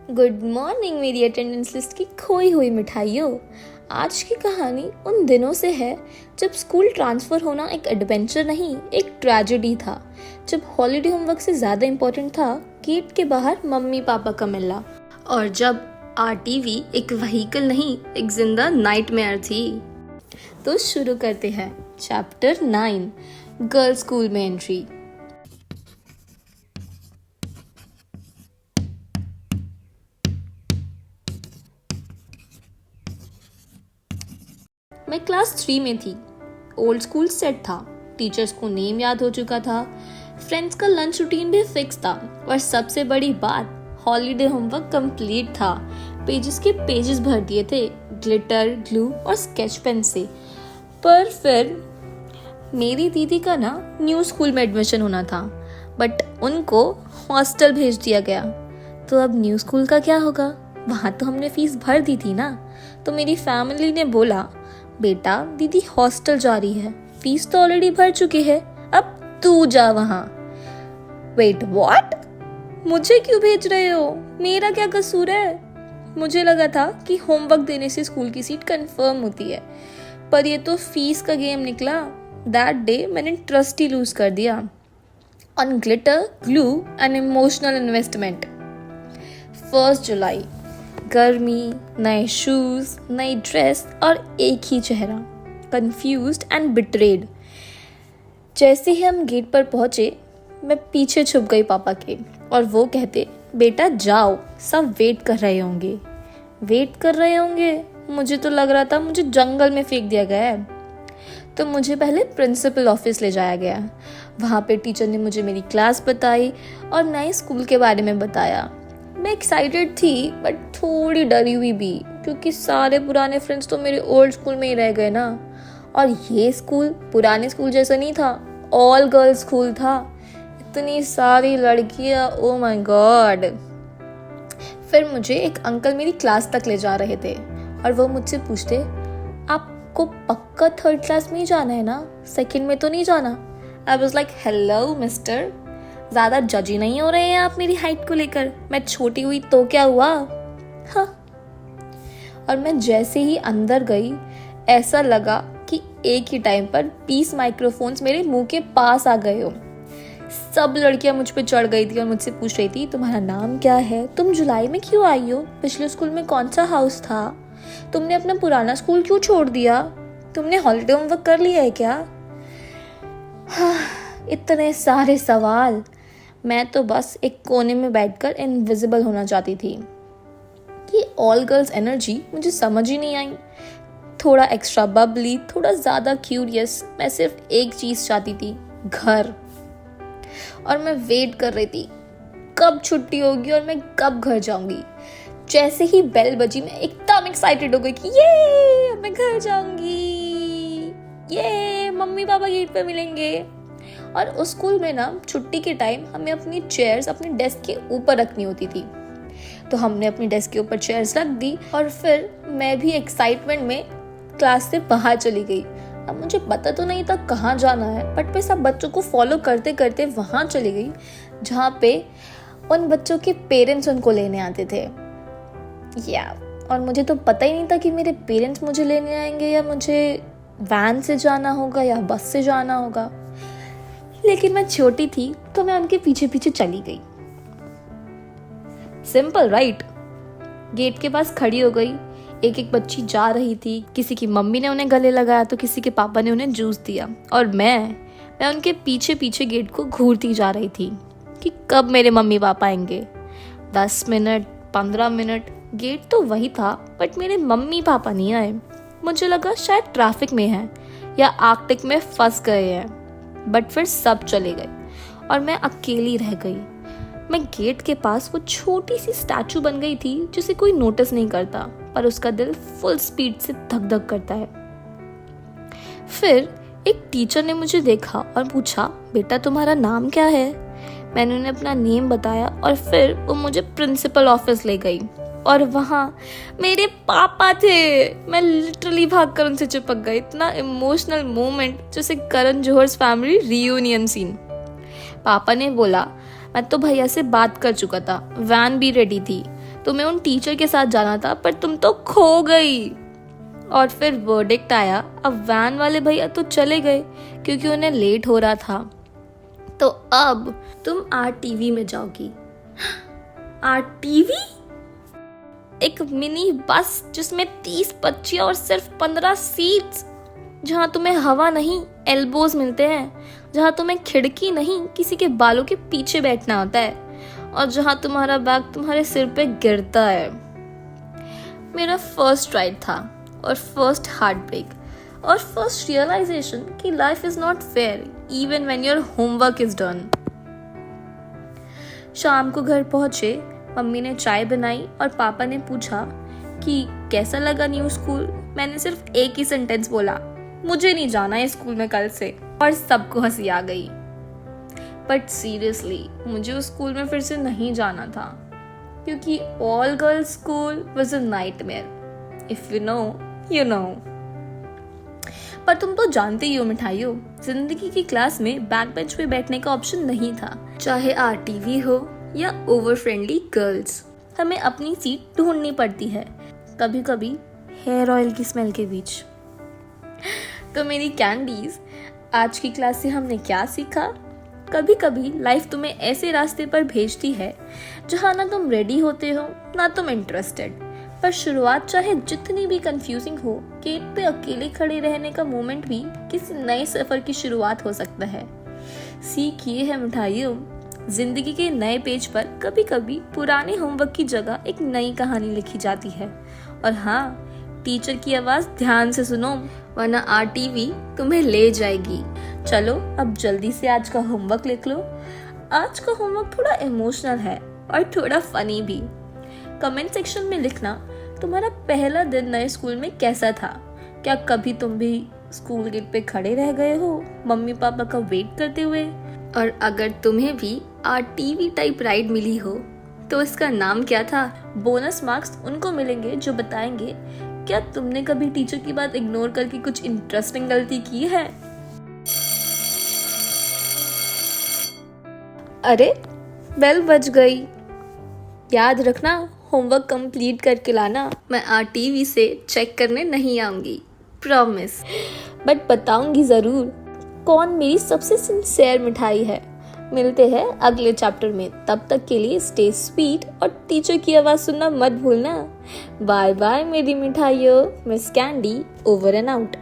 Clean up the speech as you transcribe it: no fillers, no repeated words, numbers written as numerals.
Good morning मेरी attendance list की खोई हुई मिठाइयों। आज की कहानी उन दिनों से है जब स्कूल ट्रांसफ़र होना एक एडवेंचर नहीं, एक ट्रेजेडी था। जब हॉलीडे होमवर्क से ज़्यादा इम्पोर्टेंट था गेट के बाहर मम्मी पापा का मिलना, और जब आरटीवी एक व्हीकल नहीं, एक जिंदा नाइटमेयर थी। तो शुरू करते हैं चैप्टर 9, गर्ल्स स्कूल में एंट्री। मैं क्लास 3 में थी। ओल्ड स्कूल सेट था, टीचर्स को नेम याद हो चुका था, फ्रेंड्स का लंच रूटीन भी फिक्स था, और सबसे बड़ी बात हॉलीडे होमवर्क कंप्लीट था। पेजेस के पेजेस भर दिए थे ग्लिटर, ग्लू और स्केच पेन से। पर फिर मेरी दीदी का ना न्यू स्कूल में एडमिशन होना था, बट उनको हॉस्टल भेज दिया गया। तो अब न्यू स्कूल का क्या होगा? वहाँ तो हमने फीस भर दी थी ना। तो मेरी फैमिली ने बोला, बेटा दीदी हॉस्टल जा रही है, फीस तो ऑलरेडी भर चुकी है, अब तू जा वहाँ। Wait what? मुझे क्यों भेज रहे हो? मेरा क्या कसूर है? मुझे लगा था कि होमवर्क देने से स्कूल की सीट कंफर्म होती है, पर ये तो फीस का गेम निकला। दैट डे मैंने ट्रस्ट ही लूज कर दिया on glitter, glue and emotional investment. 1 जुलाई, गर्मी, नए शूज, नई ड्रेस और एक ही चेहरा, कंफ्यूज्ड एंड बिट्रेड। जैसे ही हम गेट पर पहुंचे मैं पीछे छुप गई पापा के, और वो कहते, बेटा जाओ, सब वेट कर रहे होंगे। वेट कर रहे होंगे? मुझे तो लग रहा था मुझे जंगल में फेंक दिया गया है। तो मुझे पहले प्रिंसिपल ऑफिस ले जाया गया। वहाँ पे टीचर ने मुझे मेरी क्लास बताई और नए स्कूल के बारे में बताया। मैं एक्साइटेड थी बट थोड़ी डरी हुई भी, क्योंकि सारे पुराने फ्रेंड्स तो मेरे ओल्ड स्कूल में ही रह गए ना। और ये स्कूल पुराने स्कूल जैसा नहीं था, ऑल गर्ल्स स्कूल था। इतनी सारी लड़कियां, ओ माय गॉड। फिर मुझे एक अंकल मेरी क्लास तक ले जा रहे थे, और वो मुझसे पूछते, आपको पक्का 3rd क्लास में ही जाना है ना, 2nd में तो नहीं जाना? I was like, hello mister, ज़्यादा जजी नहीं हो रहे हैं आप मेरी हाइट को लेकर? मैं छोटी हुई तो क्या हुआ? हाँ। और मैं जैसे ही अंदर गई ऐसा लगा कि एक ही टाइम पर 20 माइक्रोफोन्स मेरे मुंह के पास आ गए हो। सब लड़कियां मुझ पे चढ़ गई थी और मुझसे पूछ रही थी, तुम्हारा नाम क्या है? तुम जुलाई में क्यों आई हो? पिछले स्कूल में कौन सा हाउस था? तुमने अपना पुराना स्कूल क्यों छोड़ दिया? तुमने हॉलीडे होमवर्क कर लिया है क्या? हाँ, इतने सारे सवाल। मैं तो बस एक कोने में बैठकर इनविजिबल होना चाहती थी। ये ऑल गर्ल्स एनर्जी मुझे समझ ही नहीं आई। थोड़ा एक्स्ट्रा बबली, थोड़ा ज़्यादा क्यूरियस। मैं सिर्फ एक चीज़ चाहती थी, घर। और मैं वेट कर रही थी कब छुट्टी होगी और मैं कब घर जाऊंगी। जैसे ही बेल बजी मैं एकदम एक्साइटेड हो गई कि ये मैं घर जाऊंगी, ये मम्मी पापा गेट पे मिलेंगे। और उस स्कूल में ना छुट्टी के टाइम हमें अपनी चेयर्स अपने डेस्क के ऊपर रखनी होती थी। तो हमने अपनी डेस्क के ऊपर चेयर्स रख दी, और फिर मैं भी एक्साइटमेंट में क्लास से बाहर चली गई। अब मुझे पता तो नहीं था कहाँ जाना है, बट मैं सब बच्चों को फॉलो करते करते वहाँ चली गई जहाँ पे उन बच्चों के पेरेंट्स उनको लेने आते थे। और मुझे तो पता ही नहीं था कि मेरे पेरेंट्स मुझे लेने आएंगे या मुझे वैन से जाना होगा या बस से जाना होगा। लेकिन मैं छोटी थी तो मैं उनके पीछे पीछे चली गई। Simple right? गेट के पास खड़ी हो गई। एक एक बच्ची जा रही थी, किसी की मम्मी ने उन्हें गले लगाया तो किसी के पापा ने उन्हें जूस दिया, और मैं उनके पीछे पीछे गेट को घूरती जा रही थी कि कब मेरे मम्मी पापा आएंगे। 10 मिनट, 15 मिनट, गेट तो वही था बट मेरे मम्मी पापा नहीं आए। मुझे लगा शायद ट्रैफिक में है या आर्कटिक में फंस गए हैं, बट फिर सब चले गए और मैं अकेली रह गई। मैं गेट के पास वो छोटी सी स्टैचू बन गई थी जिसे कोई नोटिस नहीं करता, पर उसका दिल फुल स्पीड से धक धक करता है। फिर एक टीचर ने मुझे देखा और पूछा, बेटा तुम्हारा नाम क्या है? मैंने उन्हें अपना नेम बताया, और फिर वो मुझे प्रिंसिपल ऑफिस ले गई, और वहाँ मेरे पापा थे। मैं लिटरली भागकर उनसे चिपक गई। इतना इमोशनल मोमेंट, जैसे करण जौहर्स फैमिली रियूनियन सीन। पापा ने बोला, मैं तो भैया से बात कर चुका था, वैन भी रेडी थी, तुम्हें उन टीचर के साथ जाना था पर तुम तो खो गई। और फिर वर्डिक्ट आया, अब वैन वाले भैया तो चले गए क्योंकि उन्हें लेट हो रहा था। तो अब तुम आरटीवी में जाओगी। आरटीवी? एक मिनी बस जिसमें 30 बच्चे और सिर्फ 15 सीट्स, जहां तुम्हें हवा नहीं एल्बोज मिलते हैं, जहां तुम्हें खिड़की नहीं किसी के बालों के पीछे बैठना होता है, और जहां तुम्हारा बैग तुम्हारे सिर पे गिरता है। मेरा फर्स्ट राइड था और फर्स्ट हार्ट ब्रेक और फर्स्ट रियलाइजेशन कि life is not fair even when your homework is done. शाम को घर पहुंचे, मम्मी ने चाय बनाई और पापा ने पूछा कि कैसा लगा न्यू स्कूल। मैंने सिर्फ एक ही सेंटेंस बोला, मुझे नहीं जाना है स्कूल में कल से, और सबको हंसी आ गई। बट सीरियसली मुझे उस स्कूल में फिर से नहीं जाना था क्योंकि all girls school was a nightmare. If you know you know. पर तुम तो जानते ही हो मिठाइयों, जिंदगी की क्लास में बैक बेंच पे बैठने का ऑप्शन नहीं था। चाहे आरटीवी हो या ओवर फ्रेंडली गर्ल्स, हमें अपनी सीट ढूंढनी पड़ती है, कभी कभी हेयर ऑयल की स्मेल के बीच। तो मेरी कैंडीज, आज की क्लास से हमने क्या सीखा? कभी कभी लाइफ तुम्हें ऐसे रास्ते पर भेजती है जहां ना तुम रेडी होते हो ना तुम इंटरेस्टेड, पर शुरुआत चाहे जितनी भी कंफ्यूजिंग हो, गेट पे अकेले खड़े रहने का मोमेंट भी किसी नए सफर की शुरुआत हो सकता है। सीख ये है मिठाइयों, जिंदगी के नए पेज पर कभी कभी पुराने होमवर्क की जगह एक नई कहानी लिखी जाती है। और हाँ, टीचर की आवाज ध्यान से सुनो, वरना आरटीवी तुम्हें ले जाएगी। चलो अब जल्दी से आज का होमवर्क लिख लो। आज का होमवर्क थोड़ा इमोशनल है और थोड़ा फनी भी। कमेंट सेक्शन में लिखना तुम्हारा पहला दिन नए स्कूल में कैसा था। क्या कभी तुम भी स्कूल गेट पे खड़े रह गए हो मम्मी पापा का वेट करते हुए? और अगर तुम्हें भी आरटीवी टाइप राइड मिली हो तो इसका नाम क्या था? बोनस मार्क्स उनको मिलेंगे जो बताएंगे क्या तुमने कभी टीचर की बात इग्नोर करके कुछ इंटरेस्टिंग गलती की है। अरे बेल बज गई। याद रखना, होमवर्क कंप्लीट करके लाना। मैं आरटीवी से चेक करने नहीं आऊंगी, प्रॉमिस। बट बताऊंगी जरूर कौन मेरी सबसे सिंसियर मिठाई है। मिलते हैं अगले चैप्टर में, तब तक के लिए स्टे स्वीट और टीचर की आवाज सुनना मत भूलना। बाय बाय मेरी मिठाइयों। Miss candy over and out.